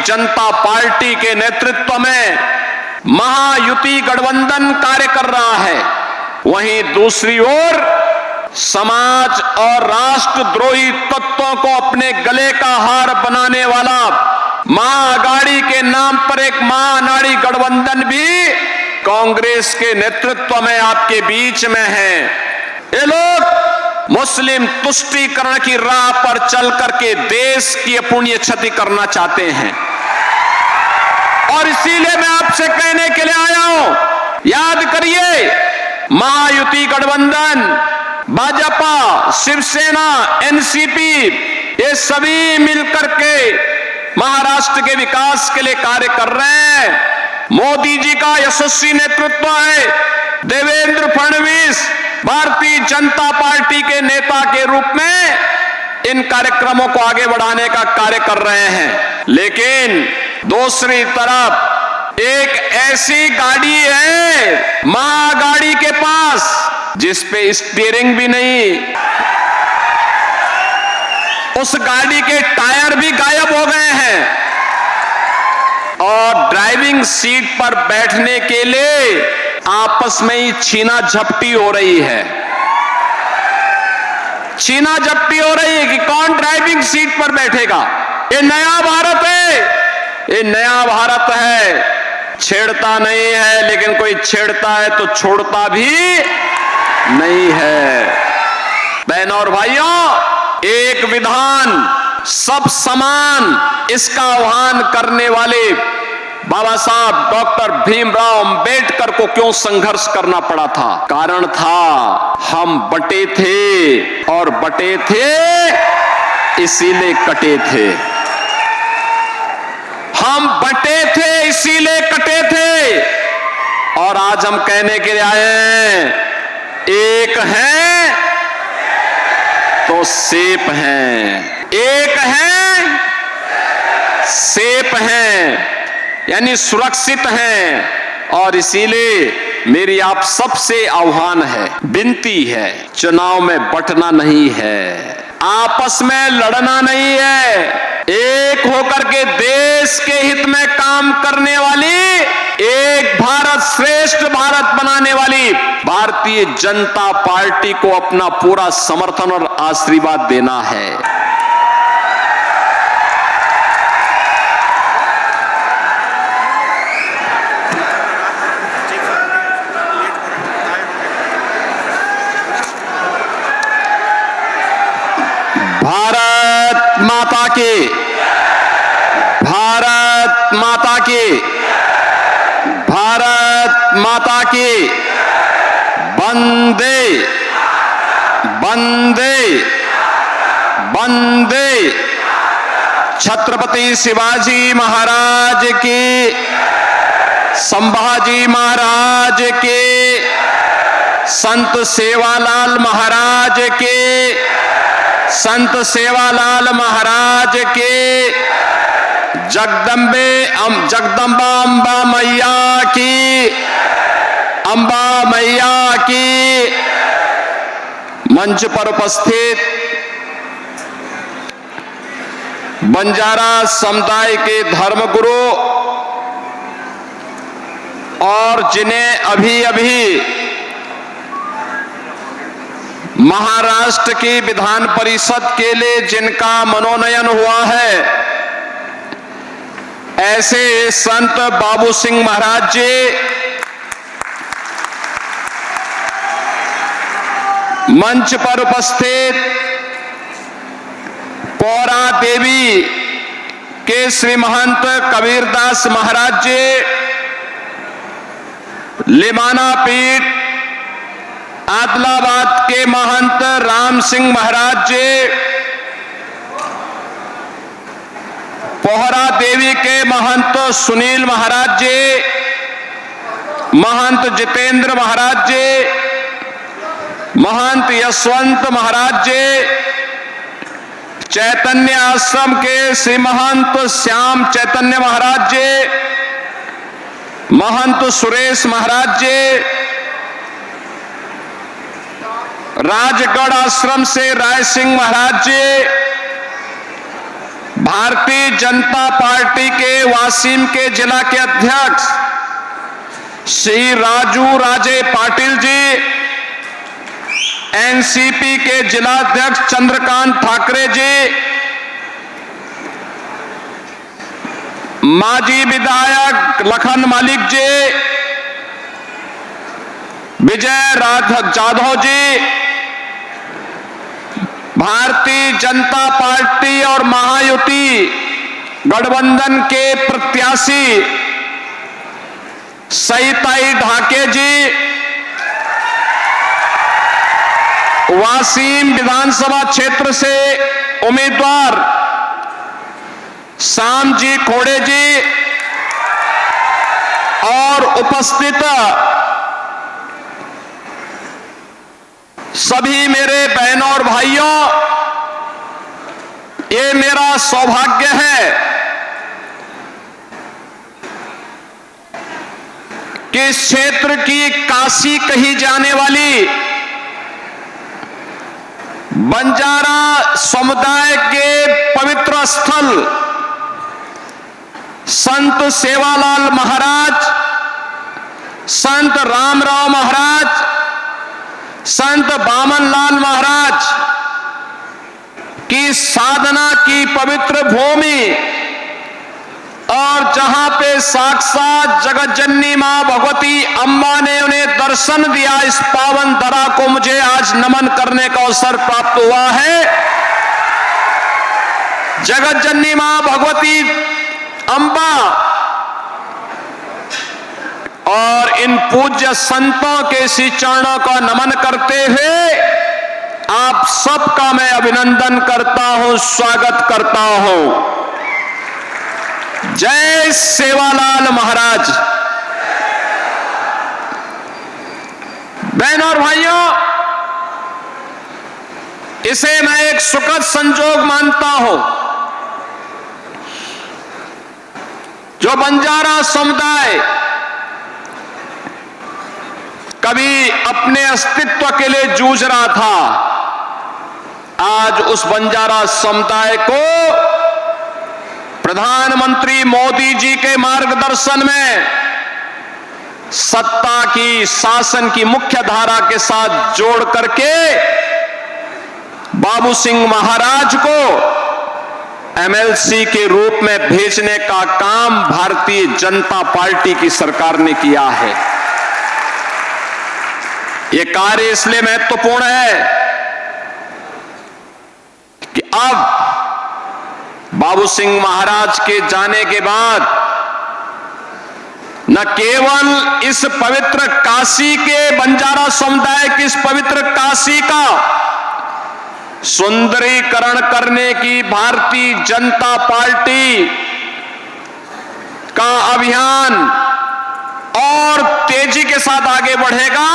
जनता party के नेतृत्व में महायुति गठबंधन कार्य कर रहा है, वहीं दूसरी ओर समाज और राष्ट्रद्रोही तत्वों को अपने गले का हार बनाने वाला महाअघाड़ी के नाम पर एक महाअनाड़ी गठबंधन भी कांग्रेस के नेतृत्व में आपके बीच में है। ये लोग मुस्लिम तुष्टीकरण की राह पर चल करके देश की अपूर्णीय क्षति करना चाहते हैं, और इसीलिए मैं आपसे कहने के लिए आया हूं, याद करिए, महायुति गठबंधन, भाजपा, शिवसेना, एनसीपी, ये सभी मिलकर के महाराष्ट्र के विकास के लिए कार्य कर रहे हैं। मोदी जी का यशस्वी नेतृत्व है, देवेंद्र फडणवीस भारतीय जनता पार्टी के नेता के रूप में इन कार्यक्रमों को आगे बढ़ाने का कार्य कर रहे हैं। लेकिन दूसरी तरफ एक ऐसी गाड़ी है महाअघाड़ी के पास जिस पे स्टीयरिंग भी नहीं, उस गाड़ी के टायर भी गायब हो गए हैं, और ड्राइविंग सीट पर बैठने के लिए आपस में ही छीना झपटी हो रही है। छीना झपटी हो रही है कि कौन ड्राइविंग सीट पर बैठेगा। ये नया भारत है, ये नया भारत है। छेड़ता नहीं है, लेकिन कोई छेड़ता है तो छोड़ता भी नहीं है। बहनों और भाइयों, एक विधान सब समान, इसका आह्वान करने वाले बाबा साहब डॉक्टर भीमराव अंबेडकर को क्यों संघर्ष करना पड़ा था? कारण था हम बटे थे, और बटे थे इसीलिए कटे थे। हम बटे थे इसीलिए कटे थे, और आज हम कहने के लिए आए हैं, एक है तो सेप हैं, एक है सेप हैं, यानी सुरक्षित हैं। और इसीलिए मेरी आप सबसे आह्वान है, विनती है, चुनाव में बंटना नहीं है, आपस में लड़ना नहीं है, एक होकर के देश के हित में काम करने वाली, एक भारत श्रेष्ठ भारत बनाने वाली भारतीय जनता पार्टी को अपना पूरा समर्थन और आशीर्वाद देना है। भारत माता की, भारत माता की, भारत माता की, वंदे वंदे वंदे। छत्रपति शिवाजी महाराज की, संभाजी महाराज के, संत सेवालाल महाराज के, संत सेवालाल महाराज के, जगदम्बा अम्बा मैया की, अम्बा मैया की। मंच पर उपस्थित बंजारा समुदाय के धर्मगुरु और जिन्हें अभी अभी महाराष्ट्र की विधान परिषद के लिए जिनका मनोनयन हुआ है, ऐसे संत बाबू सिंह महाराज जी, मंच पर उपस्थित पौरा देवी के श्री महंत कबीरदास महाराज जी, लिमाना पीठ आदिलाबाद के महंत राम सिंह महाराज जी, पोहरा देवी के महंत सुनील महाराज जी, महंत जितेंद्र महाराज जी, महंत यशवंत महाराज जी, चैतन्य आश्रम के श्री महंत श्याम चैतन्य महाराज जी, महंत सुरेश महाराज जी, राजगढ़ आश्रम से राय सिंह महाराज जी, भारतीय जनता पार्टी के वाशिम के जिला के अध्यक्ष श्री राजू राजे पाटिल जी, एनसीपी के जिला अध्यक्ष चंद्रकांत ठाकरे जी, माजी विधायक लखन मलिक जी, विजय जाधव जी, भारतीय जनता पार्टी और महायुति गठबंधन के प्रत्याशी सईताई ढाके जी, वाशिम विधानसभा क्षेत्र से उम्मीदवार श्याम जी खोड़े जी और उपस्थित सभी मेरे बहनों और भाइयों, ये मेरा सौभाग्य है कि इस क्षेत्र की काशी कही जाने वाली बंजारा समुदाय के पवित्र स्थल संत सेवालाल महाराज, संत रामराव महाराज, संत बामनलाल महाराज की साधना की पवित्र भूमि और जहां पे साक्षात जगत जननी मां भगवती अम्बा ने उन्हें दर्शन दिया, इस पावन धरा को मुझे आज नमन करने का अवसर प्राप्त हुआ है। जगत जननी मां भगवती अम्बा और इन पूज्य संतों के श्री चरणों का नमन करते हुए आप सबका मैं अभिनंदन करता हूं, स्वागत करता हूं। जय सेवालाल महाराज। बहनों और भाइयों, इसे मैं एक सुखद संजोग मानता हूं जो बंजारा समुदाय कभी अपने अस्तित्व के लिए जूझ रहा था, आज उस बंजारा समुदाय को प्रधानमंत्री मोदी जी के मार्गदर्शन में सत्ता की, शासन की मुख्य धारा के साथ जोड़ करके बाबू सिंह महाराज को एमएलसी के रूप में भेजने का काम भारतीय जनता पार्टी की सरकार ने किया है। यह कार्य इसलिए महत्वपूर्ण है कि अब बाबू सिंह महाराज के जाने के बाद न केवल इस पवित्र काशी के, बंजारा समुदाय की इस पवित्र काशी का सुंदरीकरण करने की भारतीय जनता पार्टी का अभियान और तेजी के साथ आगे बढ़ेगा।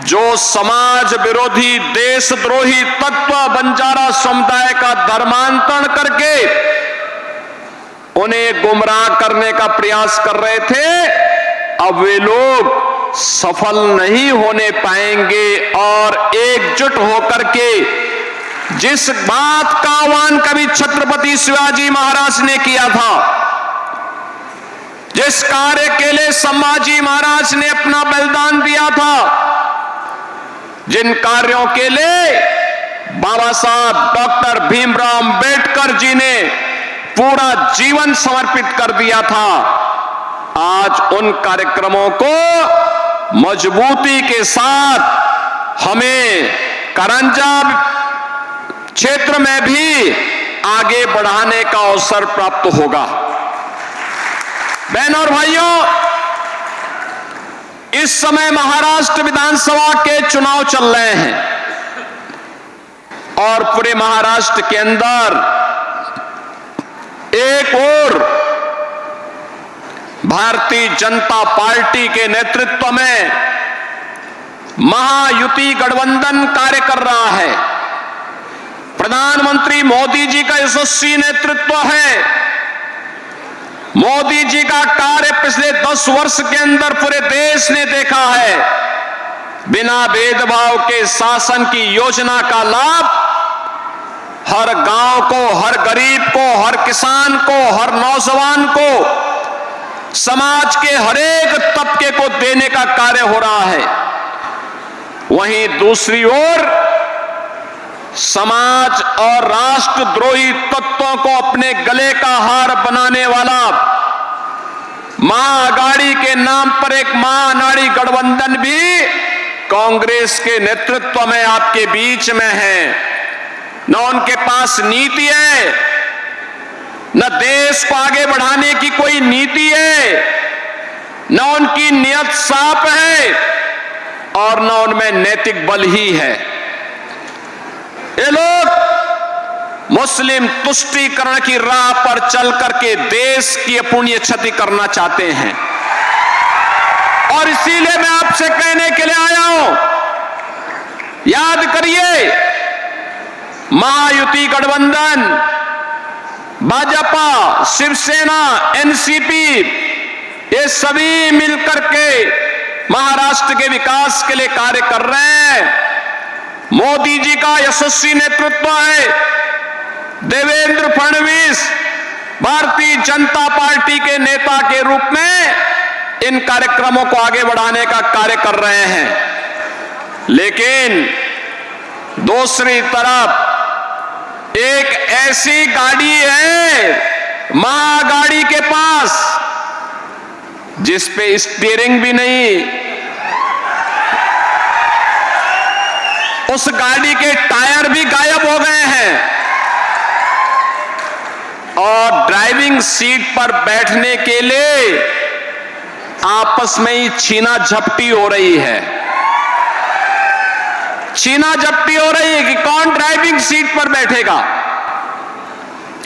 जो समाज विरोधी, देशद्रोही तत्व बंजारा समुदाय का धर्मांतरण करके उन्हें गुमराह करने का प्रयास कर रहे थे, अब वे लोग सफल नहीं होने पाएंगे और एकजुट होकर के जिस बात का आह्वान कभी छत्रपति शिवाजी महाराज ने किया था, जिस कार्य के लिए संभाजी महाराज ने अपना बलिदान दिया था, जिन कार्यों के लिए बाबा साहब डॉक्टर भीमराव अंबेडकर जी ने पूरा जीवन समर्पित कर दिया था, आज उन कार्यक्रमों को मजबूती के साथ हमें करंजा क्षेत्र में भी आगे बढ़ाने का अवसर प्राप्त होगा। बहनों और भाइयों, इस समय महाराष्ट्र विधानसभा के चुनाव चल रहे हैं और पूरे महाराष्ट्र के अंदर एक और भारतीय जनता पार्टी के नेतृत्व में महायुति गठबंधन कार्य कर रहा है। प्रधानमंत्री मोदी जी का यशस्वी नेतृत्व है। मोदी जी का कार्य पिछले 10 वर्ष के अंदर पूरे देश ने देखा है। बिना भेदभाव के शासन की योजना का लाभ हर गांव को, हर गरीब को, हर किसान को, हर नौजवान को, समाज के हर एक तबके को देने का कार्य हो रहा है। वहीं दूसरी ओर समाज और राष्ट्रद्रोही तत्वों को अपने गले का हार बनाने वाला महाअघाड़ी के नाम पर एक महाअनाड़ी गठबंधन भी कांग्रेस के नेतृत्व में आपके बीच में है। न उनके पास नीति है, न देश को आगे बढ़ाने की कोई नीति है, न उनकी नियत साफ है और न उनमें नैतिक बल ही है। ये लोग मुस्लिम तुष्टीकरण की राह पर चल करके देश की अपूर्णीय क्षति करना चाहते हैं और इसीलिए मैं आपसे कहने के लिए आया हूं, याद करिए, महायुति गठबंधन, भाजपा, शिवसेना, एनसीपी, ये सभी मिलकर के महाराष्ट्र के विकास के लिए कार्य कर रहे हैं। मोदी जी का यशस्वी नेतृत्व है, देवेंद्र फडणवीस भारतीय जनता पार्टी के नेता के रूप में इन कार्यक्रमों को आगे बढ़ाने का कार्य कर रहे हैं। लेकिन दूसरी तरफ एक ऐसी गाड़ी है महाअघाड़ी के पास जिस पे स्टीयरिंग भी नहीं, उस गाड़ी के टायर भी गायब हो गए हैं और ड्राइविंग सीट पर बैठने के लिए आपस में ही छीना झपटी हो रही है। छीना झपटी हो रही है कि कौन ड्राइविंग सीट पर बैठेगा।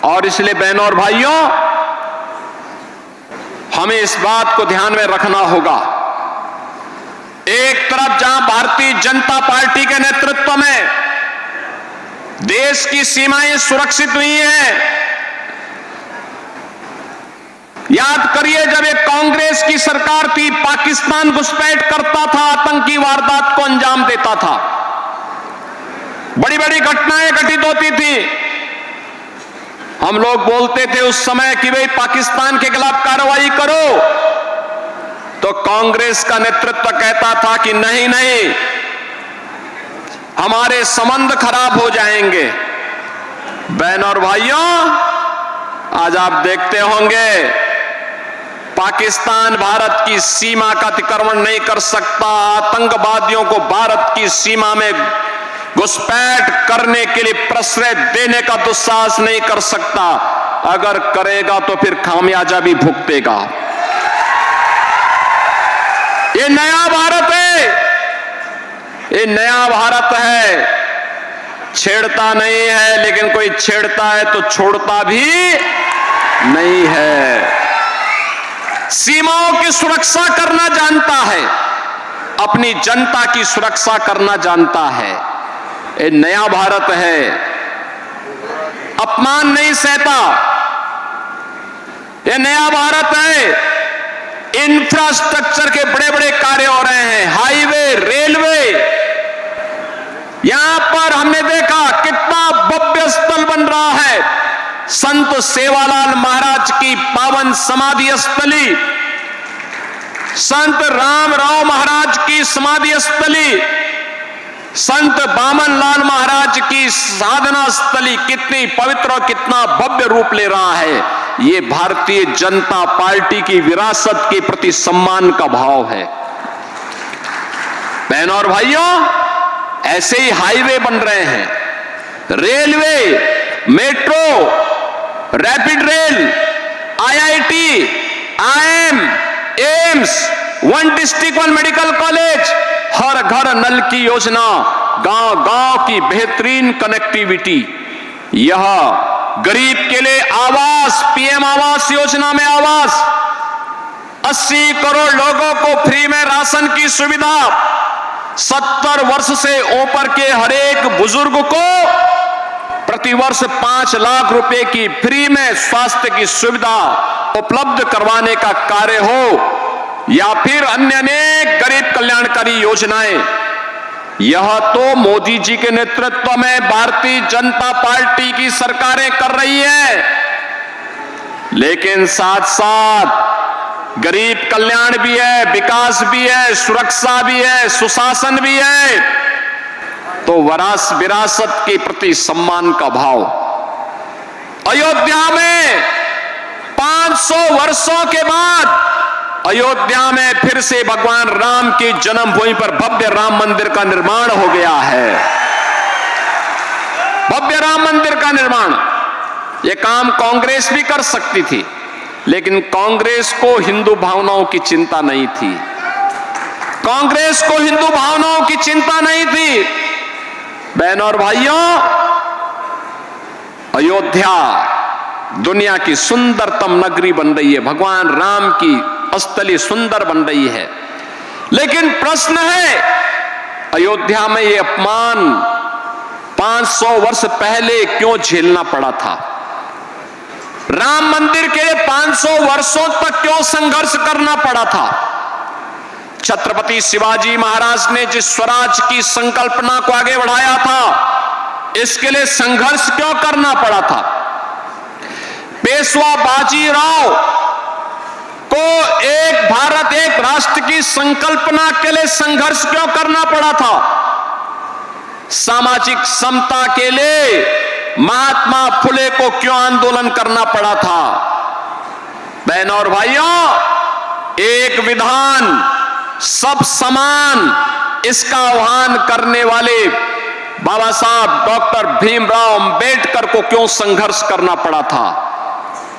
और इसलिए बहनों और भाइयों, हमें इस बात को ध्यान में रखना होगा, एक तरफ जहां भारतीय जनता पार्टी के नेतृत्व में देश की सीमाएं सुरक्षित हुई हैं, याद करिए जब एक कांग्रेस की सरकार थी, पाकिस्तान घुसपैठ करता था, आतंकी वारदात को अंजाम देता था, बड़ी बड़ी घटनाएं घटित होती थी। हम लोग बोलते थे उस समय कि भाई पाकिस्तान के खिलाफ कार्रवाई करो, तो कांग्रेस का नेतृत्व कहता था कि नहीं नहीं, हमारे संबंध खराब हो जाएंगे। बहनों और भाइयों, आज आप देखते होंगे पाकिस्तान भारत की सीमा का अतिक्रमण नहीं कर सकता, आतंकवादियों को भारत की सीमा में घुसपैठ करने के लिए प्रश्रय देने का दुस्साहस नहीं कर सकता। अगर करेगा तो फिर खामियाजा भी भुगतेगा। ये नया भारत है, ये नया भारत है, छेड़ता नहीं है, लेकिन कोई छेड़ता है तो छोड़ता भी नहीं है। सीमाओं की सुरक्षा करना जानता है, अपनी जनता की सुरक्षा करना जानता है। ये नया भारत है, अपमान नहीं सहता। ये नया भारत है, इंफ्रास्ट्रक्चर के बड़े बड़े कार्य हो रहे हैं, हाईवे, रेलवे। यहां पर हमने देखा कितना भव्य स्थल बन रहा है, संत सेवालाल महाराज की पावन समाधि स्थली, संत रामराव महाराज की समाधि स्थली, संत बामन लाल महाराज की साधना स्थली कितनी पवित्र और कितना भव्य रूप ले रहा है। ये भारतीय जनता पार्टी की विरासत के प्रति सम्मान का भाव है। बहनों और भाइयों, ऐसे ही हाईवे बन रहे हैं, railway, metro, rapid rail, IIT, IIM, AIIMS, one district one medical college, हर घर नल की योजना, गांव गांव की बेहतरीन कनेक्टिविटी, यह गरीब के लिए आवास, पीएम आवास योजना में आवास, 80 करोड़ लोगों को फ्री में राशन की सुविधा, 70 वर्ष से ऊपर के हर एक बुजुर्ग को प्रतिवर्ष 5 लाख रुपए की फ्री में स्वास्थ्य की सुविधा उपलब्ध करवाने का कार्य हो, या फिर अन्य अनेक गरीब कल्याणकारी योजनाएं, यह तो मोदी जी के नेतृत्व में भारतीय जनता पार्टी की सरकारें कर रही है, लेकिन साथ साथ गरीब कल्याण भी है, विकास भी है, सुरक्षा भी है, सुशासन भी है। तो विरासत के प्रति सम्मान का भाव। अयोध्या में 500 वर्षों के बाद अयोध्या में फिर से भगवान राम की जन्मभूमि पर भव्य राम मंदिर का निर्माण हो गया है। भव्य राम मंदिर का निर्माण, यह काम कांग्रेस भी कर सकती थी, लेकिन कांग्रेस को हिंदू भावनाओं की चिंता नहीं थी। कांग्रेस को हिंदू भावनाओं की चिंता नहीं थी। बहनों और भाइयों, अयोध्या दुनिया की सुंदरतम नगरी बन रही है, भगवान राम की स्थली सुंदर बन रही है। लेकिन प्रश्न है, अयोध्या में यह अपमान 500 वर्ष पहले क्यों झेलना पड़ा था? राम मंदिर के लिए 500 वर्षों तक क्यों संघर्ष करना पड़ा था? छत्रपति शिवाजी महाराज ने जिस स्वराज की संकल्पना को आगे बढ़ाया था, इसके लिए संघर्ष क्यों करना पड़ा था? पेशवा बाजीराव को एक भारत एक राष्ट्र की संकल्पना के लिए संघर्ष क्यों करना पड़ा था? सामाजिक समता के लिए महात्मा फुले को क्यों आंदोलन करना पड़ा था? बहनों और भाइयों, एक विधान सब समान, इसका आह्वान करने वाले बाबा साहब डॉक्टर भीमराव अंबेडकर को क्यों संघर्ष करना पड़ा था?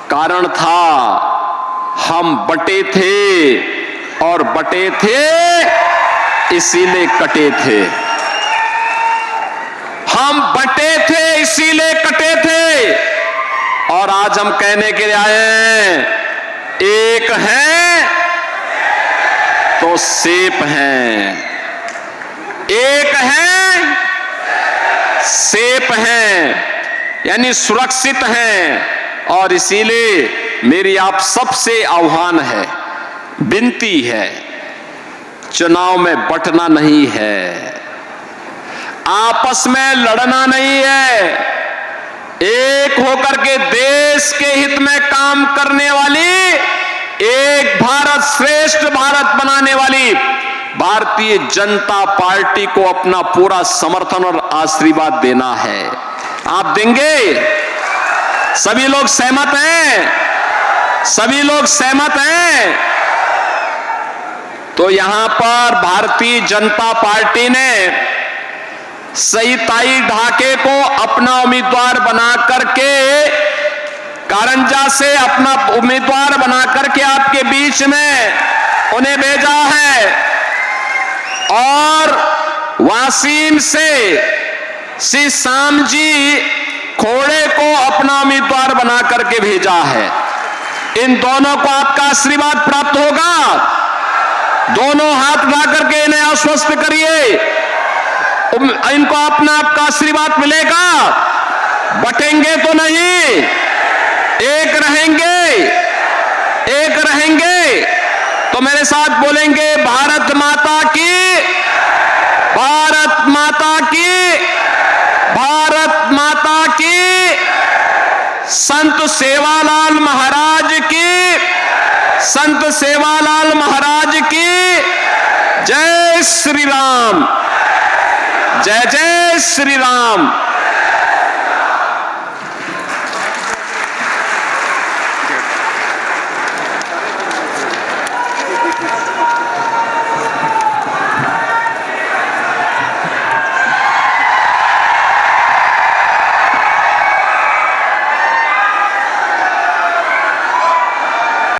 कारण था, हम बटे थे और बटे थे इसीलिए कटे थे। हम बटे थे इसीलिए कटे थे, और आज हम कहने के लिए आए हैं, एक है तो सेप हैं, एक है सेप हैं, यानी सुरक्षित हैं। और इसीलिए मेरी आप सबसे आह्वान है, विनती है, चुनाव में बंटना नहीं है, आपस में लड़ना नहीं है, एक होकर के देश के हित में काम करने वाली, एक भारत श्रेष्ठ भारत बनाने वाली भारतीय जनता पार्टी को अपना पूरा समर्थन और आशीर्वाद देना है। आप देंगे? सभी लोग सहमत हैं? सभी लोग सहमत हैं? तो यहां पर भारतीय जनता पार्टी ने सई ताई ढाके को अपना उम्मीदवार बना करके, कारंजा से अपना उम्मीदवार बना करके आपके बीच में उन्हें भेजा है, और वासीम से श्री श्याम जी खोड़े को अपना उम्मीदवार बना करके भेजा है। इन दोनों को आपका आशीर्वाद प्राप्त होगा। दोनों हाथ उठा करके इन्हें आश्वस्त करिए, इनको अपना आपका आशीर्वाद मिलेगा। बटेंगे तो नहीं, एक रहेंगे, एक रहेंगे। तो मेरे साथ बोलेंगे, भारत माता की, भारत माता की, भारत माता की, संत सेवालाल महाराज की, संत सेवालाल महाराज की जय श्री राम, जय जय श्री राम।